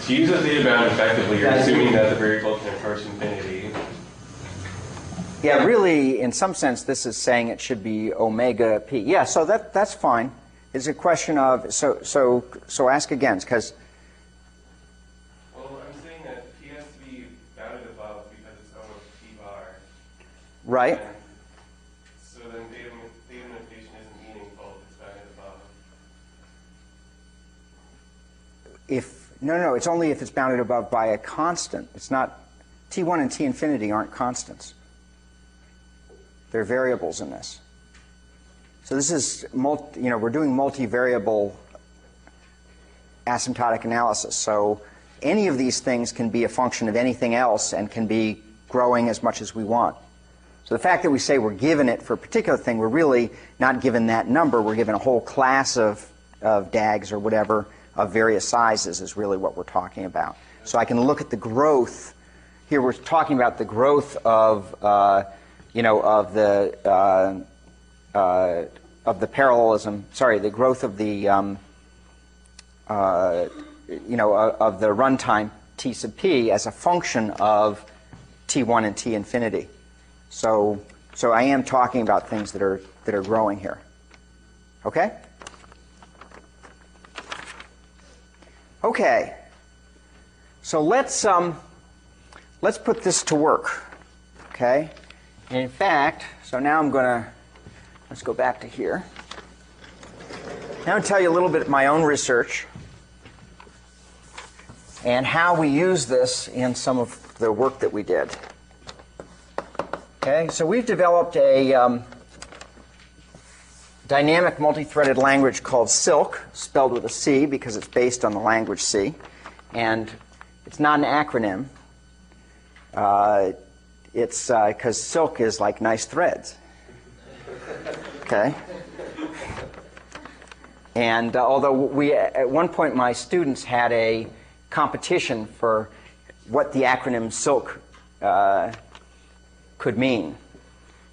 to use a theta bound effectively, you're assuming that the variable can approach infinity. Yeah, really, in some sense, this is saying it should be omega p. Yeah, so that's fine. It's a question of, so ask again, because... Well, I'm saying that p has to be bounded above because it's almost p bar. Right. And so then theta notation isn't meaningful if it's bounded above. No, it's only if it's bounded above by a constant. It's not, T1 and T infinity aren't constants. They're variables in this. So this is, we're doing multivariable asymptotic analysis. So any of these things can be a function of anything else and can be growing as much as we want. So the fact that we say we're given it for a particular thing, we're really not given that number. We're given a whole class of DAGs or whatever of various sizes is really what we're talking about. So I can look at the growth. Here we're talking about the growth of of the parallelism. Sorry, the growth of the of the runtime t sub p as a function of t1 and t infinity. So I am talking about things that are growing here. Okay. Okay. So let's put this to work. Okay. And in fact, so now let's go back to here. Now I'll tell you a little bit of my own research and how we use this in some of the work that we did. Okay, so we've developed a dynamic multi-threaded language called Silk, spelled with a C because it's based on the language C, and it's not an acronym. It's because silk is like nice threads. Okay? And although at one point my students had a competition for what the acronym Silk could mean.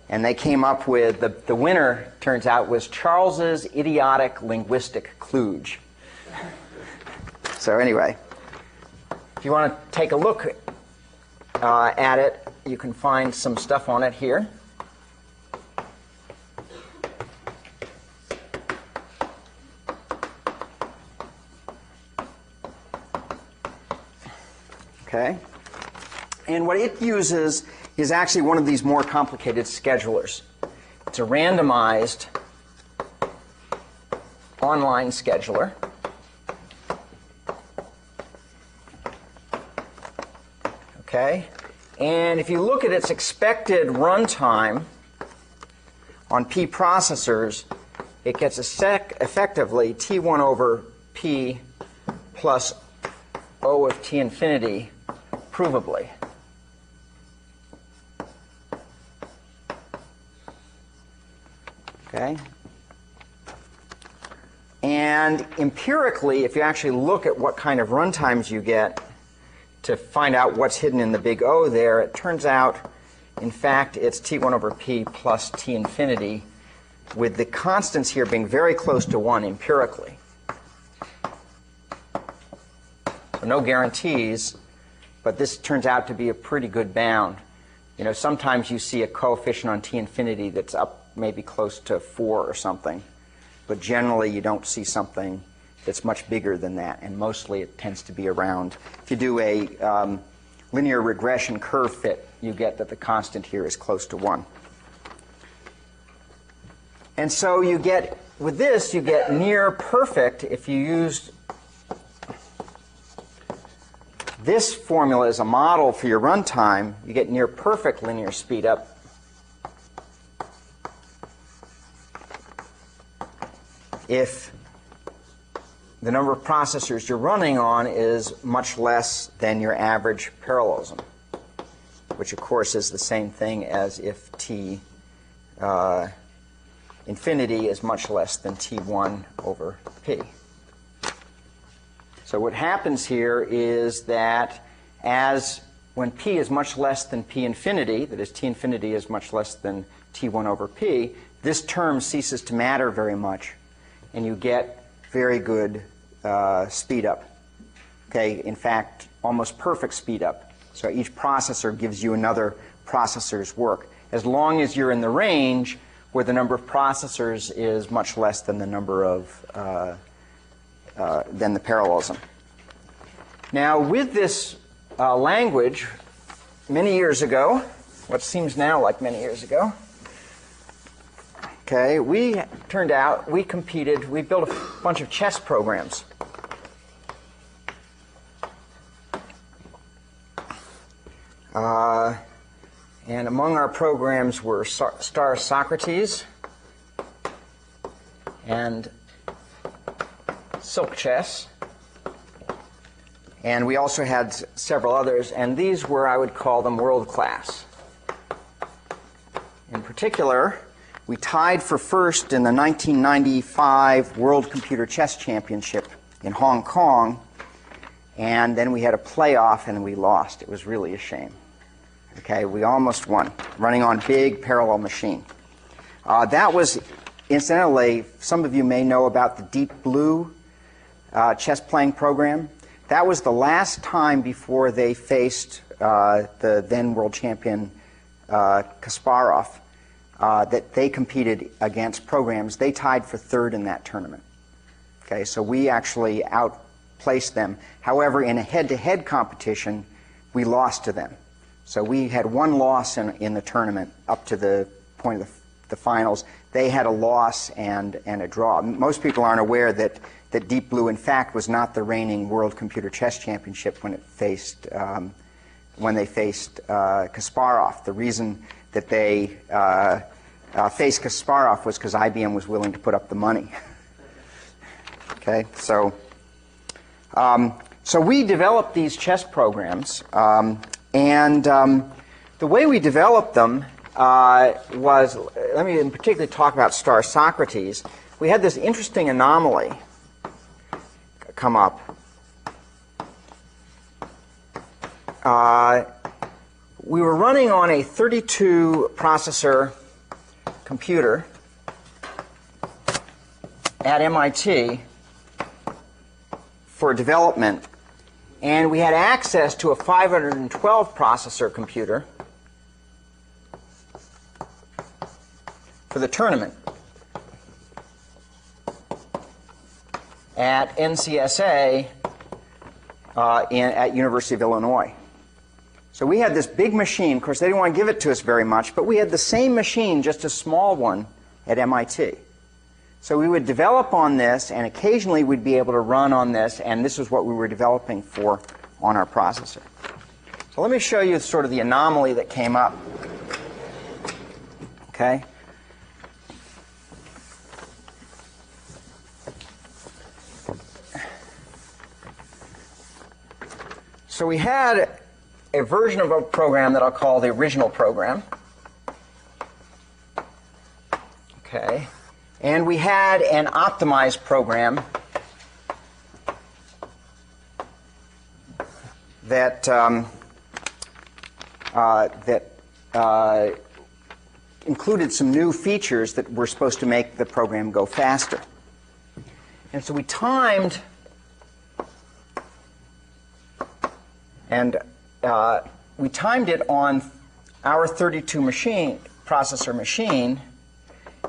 And they came up with, the winner, turns out, was Charles's idiotic linguistic kludge. So anyway, if you want to take a look at it, you can find some stuff on it here. Okay. And what it uses is actually one of these more complicated schedulers. It's a randomized online scheduler. Okay. And if you look at its expected runtime on P processors, it gets effectively T1 over P plus O of T infinity provably. Okay? And empirically, if you actually look at what kind of runtimes you get to find out what's hidden in the big O there, it turns out, in fact, it's T1 over P plus T infinity, with the constants here being very close to 1 empirically. So no guarantees, but this turns out to be a pretty good bound. You know, sometimes you see a coefficient on T infinity that's up maybe close to 4 or something, but generally you don't see something that's much bigger than that, and mostly it tends to be around. If you do a linear regression curve fit, you get that the constant here is close to 1. And so you get, with this, you get near perfect if you used this formula as a model for your runtime. You get near perfect linear speed up. if the number of processors you're running on is much less than your average parallelism, which of course is the same thing as if t infinity is much less than t1 over p. So what happens here is that when p is much less than p infinity, that is, t infinity is much less than t1 over p, this term ceases to matter very much, and you get very good speed up. Okay, in fact, almost perfect speed up. So each processor gives you another processor's work, as long as you're in the range where the number of processors is much less than the number of than the parallelism. Now, with this language, many years ago, what seems now like many years ago, okay, we built a bunch of chess programs. And among our programs were Star Socrates and Silk Chess. And we also had several others, and these were, I would call them, world class. In particular, we tied for first in the 1995 World Computer Chess Championship in Hong Kong, and then we had a playoff and we lost. It was really a shame. Okay, we almost won, running on big parallel machine. That was, incidentally, some of you may know about the Deep Blue chess playing program. That was the last time before they faced the then world champion Kasparov that they competed against programs. They tied for third in that tournament. Okay, so we actually outplaced them. However, in a head-to-head competition, we lost to them. So we had one loss in the tournament up to the point of the finals. They had a loss and a draw. Most people aren't aware that Deep Blue, in fact, was not the reigning World Computer Chess Championship when they faced Kasparov. The reason that they faced Kasparov was because IBM was willing to put up the money. Okay, so we developed these chess programs, and the way we developed them was, let me in particular talk about Star Socrates. We had this interesting anomaly come up. We were running on a 32 processor computer at MIT for development, and we had access to a 512 processor computer for the tournament at NCSA at University of Illinois. So we had this big machine. Of course, they didn't want to give it to us very much, but we had the same machine, just a small one, at MIT. So we would develop on this, and occasionally we'd be able to run on this, and this is what we were developing for on our processor. So let me show you sort of the anomaly that came up. Okay? So we had a version of a program that I'll call the original program. Okay. And we had an optimized program that included some new features that were supposed to make the program go faster. And so we timed, it on our 32 processor machine,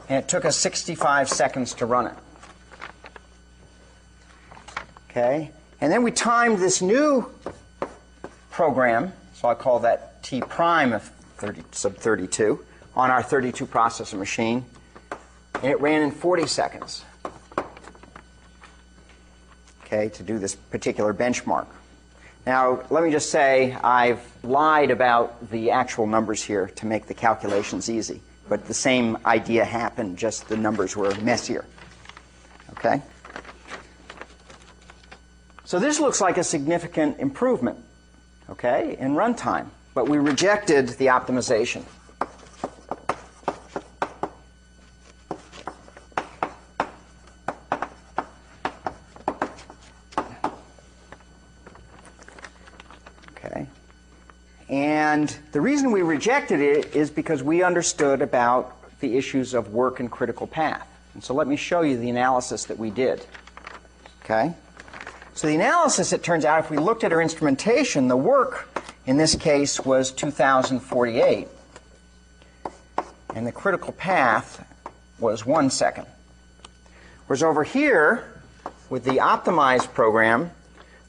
and it took us 65 seconds to run it. Okay? And then we timed this new program, so I call that T prime of sub 32, on our 32 processor machine, and it ran in 40 seconds. Okay, to do this particular benchmark. Now, let me just say I've lied about the actual numbers here to make the calculations easy. But the same idea happened, just the numbers were messier. Okay? So this looks like a significant improvement, okay, in runtime, but we rejected the optimization. Okay. And the reason we rejected it is because we understood about the issues of work and critical path. And so let me show you the analysis that we did. Okay? So the analysis, it turns out, if we looked at our instrumentation, the work in this case was 2048. And the critical path was 1 second. Whereas over here, with the optimized program,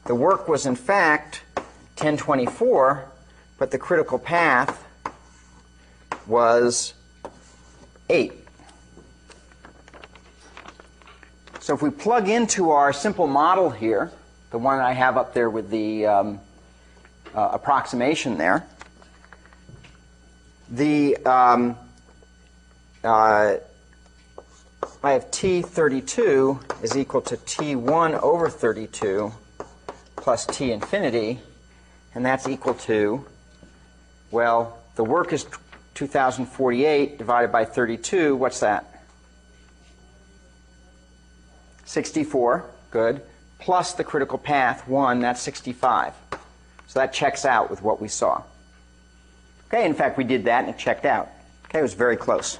the work was in fact 1024, but the critical path was 8. So if we plug into our simple model here, the one I have up there with the approximation there, I have T32 is equal to T1 over 32 plus T infinity, and that's equal to, well, the work is 2048 divided by 32. What's that? 64. Good. Plus the critical path, 1, that's 65. So that checks out with what we saw. Okay, in fact, we did that and it checked out. Okay, it was very close.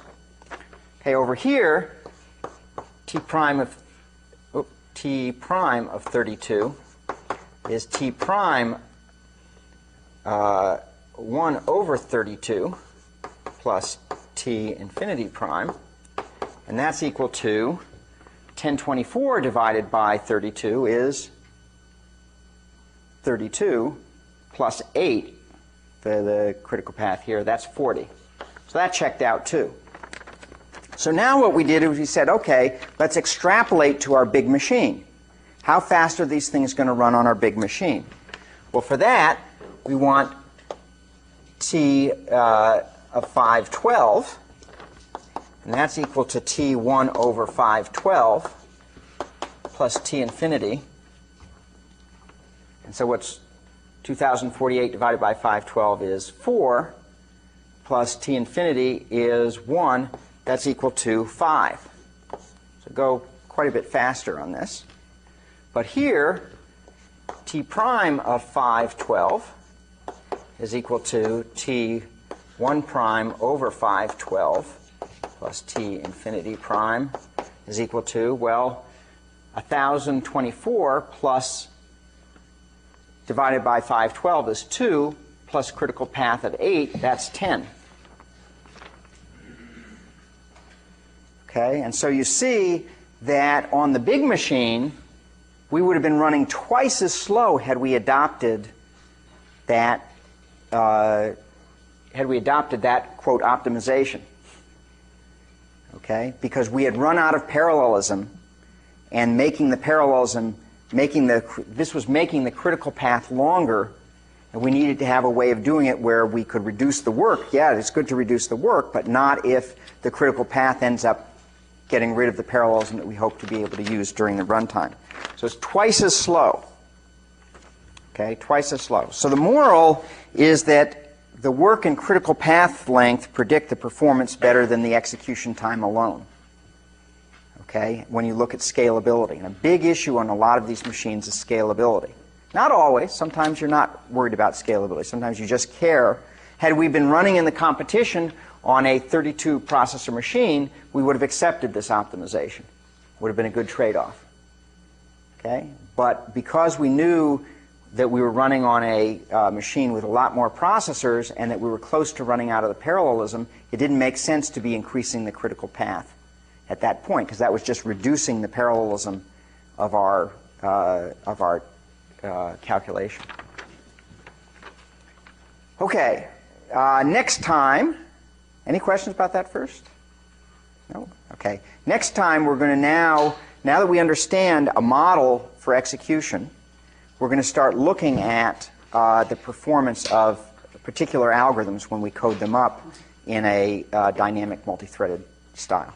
Okay, over here, T prime of 32 is T prime 1 over 32 plus T infinity prime, and that's equal to 1024 divided by 32 is 32 plus 8, the critical path here, that's 40. So that checked out too. So now what we did is we said, okay, let's extrapolate to our big machine. How fast are these things going to run on our big machine? Well, for that, we want T of 512, and that's equal to T1 over 512 plus T infinity. And so what's 2048 divided by 512 is 4, plus T infinity is 1. That's equal to 5. So go quite a bit faster on this. But here, T prime of 512 is equal to T1 prime over 512 plus T infinity prime is equal to, well, 1024 plus divided by 512 is 2 plus critical path of 8, that's 10. Okay, and so you see that on the big machine, we would have been running twice as slow had we adopted that, quote, optimization. Okay, because we had run out of parallelism, and making the parallelism, this was making the critical path longer, and we needed to have a way of doing it where we could reduce the work. Yeah, it's good to reduce the work, but not if the critical path ends up getting rid of the parallelism that we hope to be able to use during the runtime. So it's twice as slow. Okay, twice as slow. So the moral is that the work and critical path length predict the performance better than the execution time alone. Okay, when you look at scalability. And a big issue on a lot of these machines is scalability. Not always. Sometimes you're not worried about scalability. Sometimes you just care. Had we been running in the competition on a 32 processor machine, we would have accepted this optimization. Would have been a good trade-off. Okay? But because we knew that we were running on a machine with a lot more processors and that we were close to running out of the parallelism, it didn't make sense to be increasing the critical path at that point, because that was just reducing the parallelism of our calculation. Okay, next time, any questions about that first? No? Okay. Next time we're going to now that we understand a model for execution, we're going to start looking at the performance of particular algorithms when we code them up in a dynamic multi-threaded style.